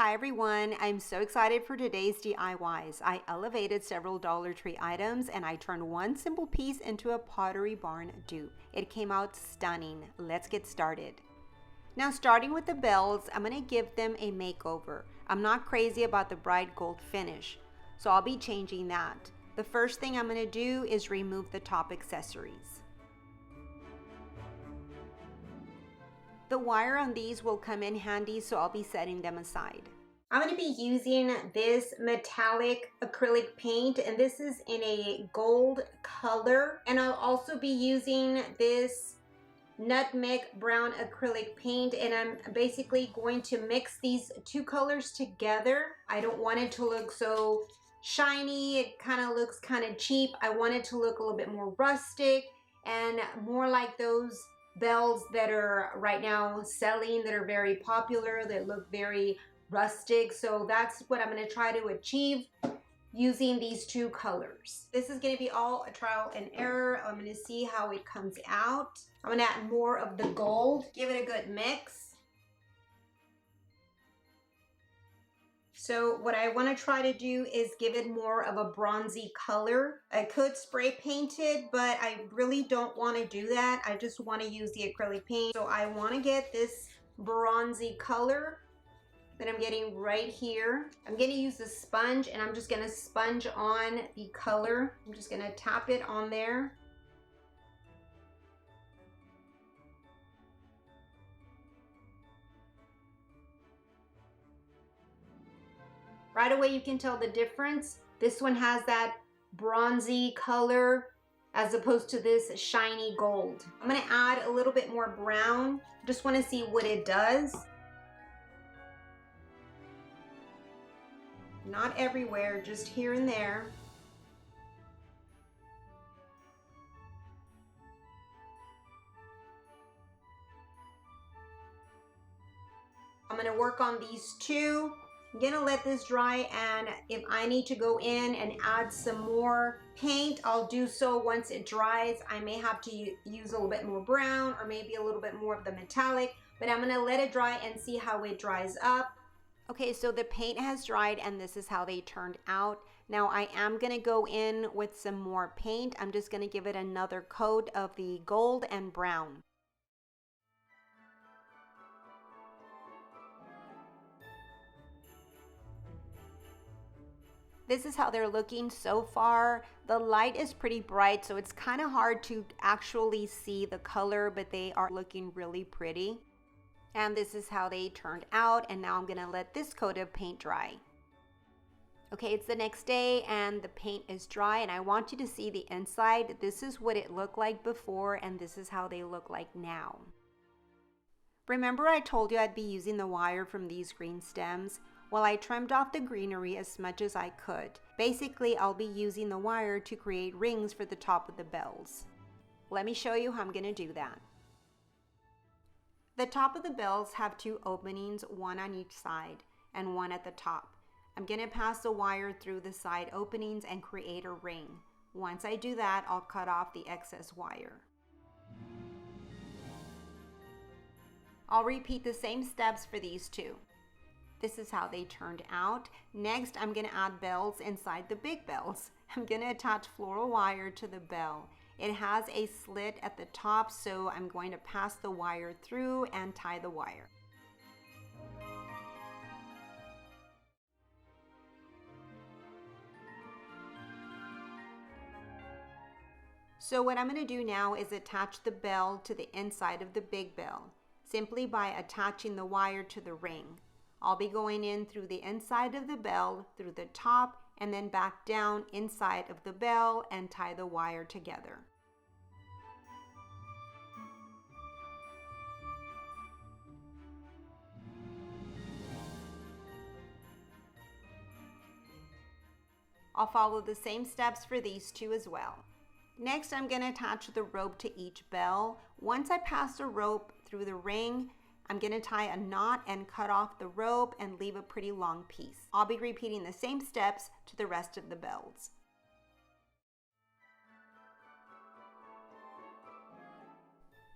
Hi everyone, I'm so excited for today's DIYs. I elevated several Dollar Tree items and I turned one simple piece into a Pottery Barn dupe. It came out stunning. Let's get started. Now starting with the bells, I'm going to give them a makeover. I'm not crazy about the bright gold finish, so I'll be changing that. The first thing I'm going to do is remove the top accessories. The wire on these will come in handy, so I'll be setting them aside. I'm going to be using this metallic acrylic paint, and this is in a gold color. And I'll also be using this nutmeg brown acrylic paint, and I'm basically going to mix these two colors together. I don't want it to look so shiny. It kind of looks kind of cheap. I want it to look a little bit more rustic and more like those bells that are right now selling, that are very popular, that look very rustic. So that's what I'm going to try to achieve using these two colors. This is going to be all a trial and error. I'm going to see how it comes out. I'm going to add more of the gold, give it a good mix. So what I want to try to do is give it more of a bronzy color. I could spray paint it, but I really don't want to do that. I just want to use the acrylic paint. So I want to get this bronzy color that I'm getting right here. I'm going to use a sponge, and I'm just going to sponge on the color. I'm just going to tap it on there. Right away you can tell the difference. This one has that bronzy color as opposed to this shiny gold. I'm going to add a little bit more brown. Just want to see what it does. Not everywhere, just here and there. I'm going to work on these two. I'm gonna let this dry, and if I need to go in and add some more paint, I'll do so once it dries. I may have to use a little bit more brown or maybe a little bit more of the metallic, but I'm gonna let it dry and see how it dries up. Okay, so the paint has dried and this is how they turned out. Now I am gonna go in with some more paint. I'm just gonna give it another coat of the gold and brown. This is how they're looking so far. The light is pretty bright, so it's kind of hard to actually see the color, but they are looking really pretty. And this is how they turned out, and now I'm gonna let this coat of paint dry. Okay, it's the next day and the paint is dry, and I want you to see the inside. This is what it looked like before, and this is how they look like now. Remember I told you I'd be using the wire from these green stems? Well, I trimmed off the greenery as much as I could. Basically, I'll be using the wire to create rings for the top of the bells. Let me show you how I'm going to do that. The top of the bells have two openings, one on each side and one at the top. I'm going to pass the wire through the side openings and create a ring. Once I do that, I'll cut off the excess wire. I'll repeat the same steps for these two. This is how they turned out. Next, I'm going to add bells inside the big bells. I'm going to attach floral wire to the bell. It has a slit at the top, so I'm going to pass the wire through and tie the wire. So what I'm going to do now is attach the bell to the inside of the big bell, simply by attaching the wire to the ring. I'll be going in through the inside of the bell, through the top, and then back down inside of the bell and tie the wire together. I'll follow the same steps for these two as well. Next, I'm going to attach the rope to each bell. Once I pass the rope through the ring, I'm going to tie a knot and cut off the rope and leave a pretty long piece. I'll be repeating the same steps to the rest of the bells.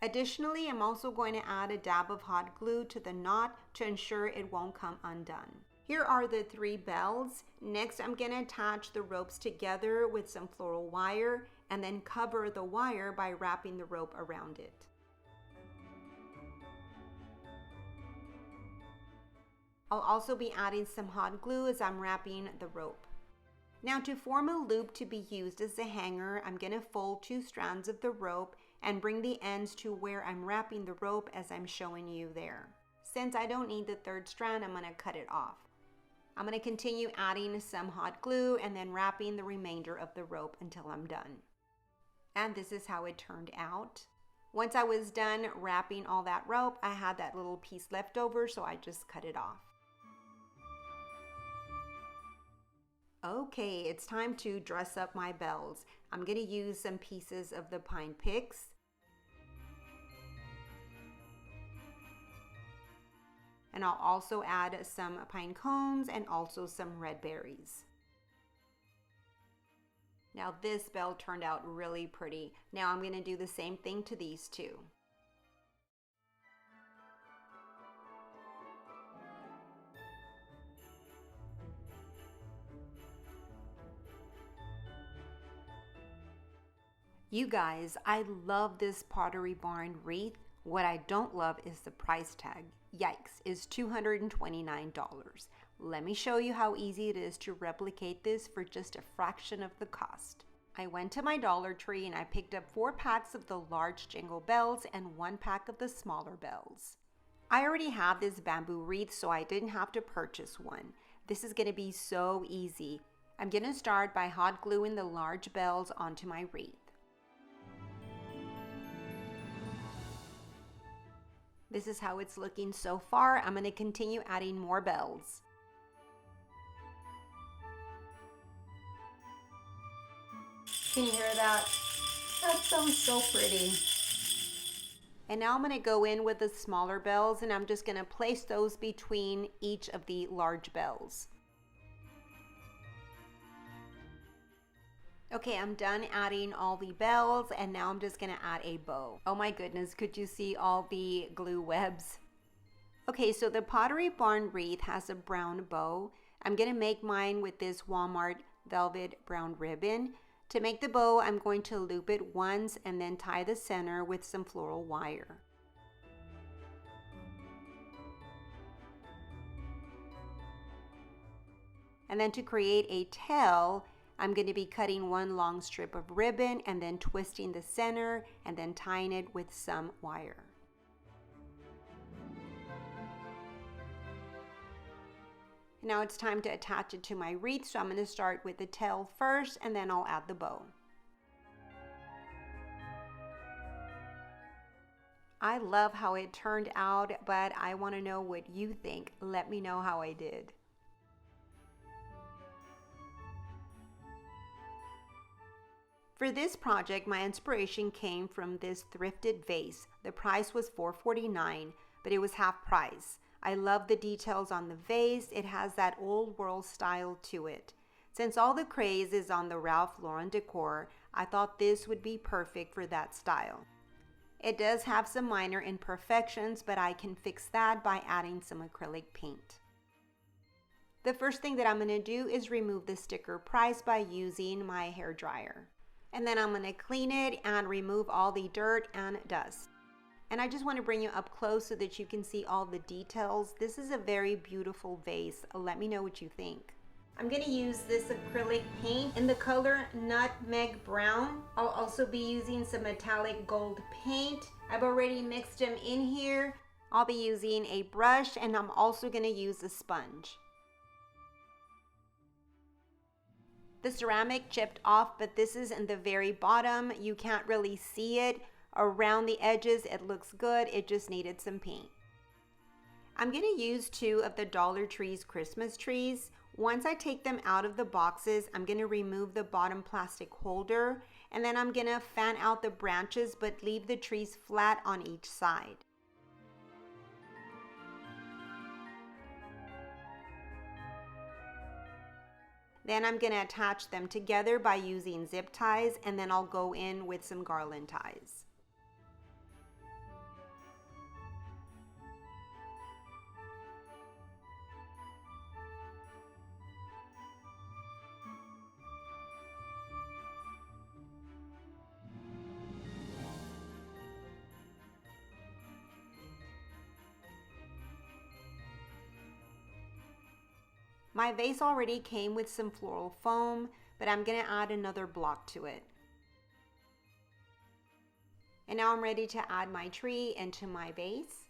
Additionally, I'm also going to add a dab of hot glue to the knot to ensure it won't come undone. Here are the 3 bells. Next, I'm going to attach the ropes together with some floral wire and then cover the wire by wrapping the rope around it. I'll also be adding some hot glue as I'm wrapping the rope. Now to form a loop to be used as a hanger, I'm going to fold 2 strands of the rope and bring the ends to where I'm wrapping the rope as I'm showing you there. Since I don't need the 3rd strand, I'm going to cut it off. I'm going to continue adding some hot glue and then wrapping the remainder of the rope until I'm done. And this is how it turned out. Once I was done wrapping all that rope, I had that little piece left over, so I just cut it off. Okay, it's time to dress up my bells. I'm going to use some pieces of the pine picks. And I'll also add some pine cones and also some red berries. Now this bell turned out really pretty. Now I'm going to do the same thing to these 2. You guys, I love this Pottery Barn wreath. What I don't love is the price tag. Yikes, is $229. Let me show you how easy it is to replicate this for just a fraction of the cost. I went to my Dollar Tree and I picked up 4 packs of the large jingle bells and 1 pack of the smaller bells. I already have this bamboo wreath, so I didn't have to purchase one. This is going to be so easy. I'm going to start by hot gluing the large bells onto my wreath. This is how it's looking so far. I'm going to continue adding more bells. Can you hear that? That sounds so pretty. And now I'm going to go in with the smaller bells and I'm just going to place those between each of the large bells. Okay, I'm done adding all the bells and now I'm just going to add a bow. Oh my goodness, could you see all the glue webs? Okay, so the Pottery Barn wreath has a brown bow. I'm going to make mine with this Walmart velvet brown ribbon. To make the bow, I'm going to loop it once and then tie the center with some floral wire. And then to create a tail, I'm going to be cutting 1 long strip of ribbon and then twisting the center and then tying it with some wire. Now it's time to attach it to my wreath, so I'm going to start with the tail first and then I'll add the bow. I love how it turned out, but I want to know what you think. Let me know how I did. For this project, my inspiration came from this thrifted vase. The price was $4.49, but it was half price. I love the details on the vase. It has that old world style to it. Since all the craze is on the Ralph Lauren decor, I thought this would be perfect for that style. It does have some minor imperfections, but I can fix that by adding some acrylic paint. The first thing that I'm going to do is remove the sticker price by using my hair dryer. And then I'm going to clean it and remove all the dirt and dust. And I just want to bring you up close so that you can see all the details. This is a very beautiful vase. Let me know what you think. I'm going to use this acrylic paint in the color Nutmeg Brown. I'll also be using some metallic gold paint. I've already mixed them in here. I'll be using a brush and I'm also going to use a sponge. The ceramic chipped off, but this is in the very bottom. You can't really see it. Around the edges, it looks good. It just needed some paint. I'm going to use 2 of the Dollar Tree's Christmas trees. Once I take them out of the boxes, I'm going to remove the bottom plastic holder, and then I'm going to fan out the branches but leave the trees flat on each side. Then I'm going to attach them together by using zip ties, and then I'll go in with some garland ties. My vase already came with some floral foam, but I'm gonna add another block to it. And now I'm ready to add my tree into my vase.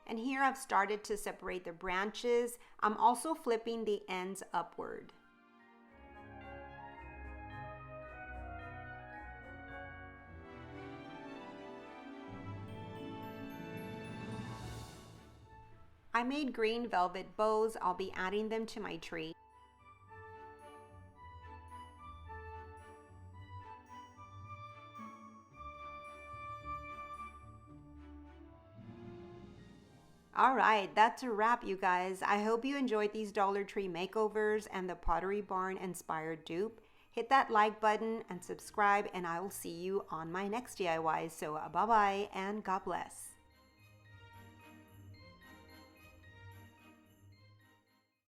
And here I've started to separate the branches. I'm also flipping the ends upward. I made green velvet bows. I'll be adding them to my tree. Alright, that's a wrap, you guys. I hope you enjoyed these Dollar Tree makeovers and the Pottery Barn-inspired dupe. Hit that like button and subscribe, and I will see you on my next DIY. So bye-bye and God bless.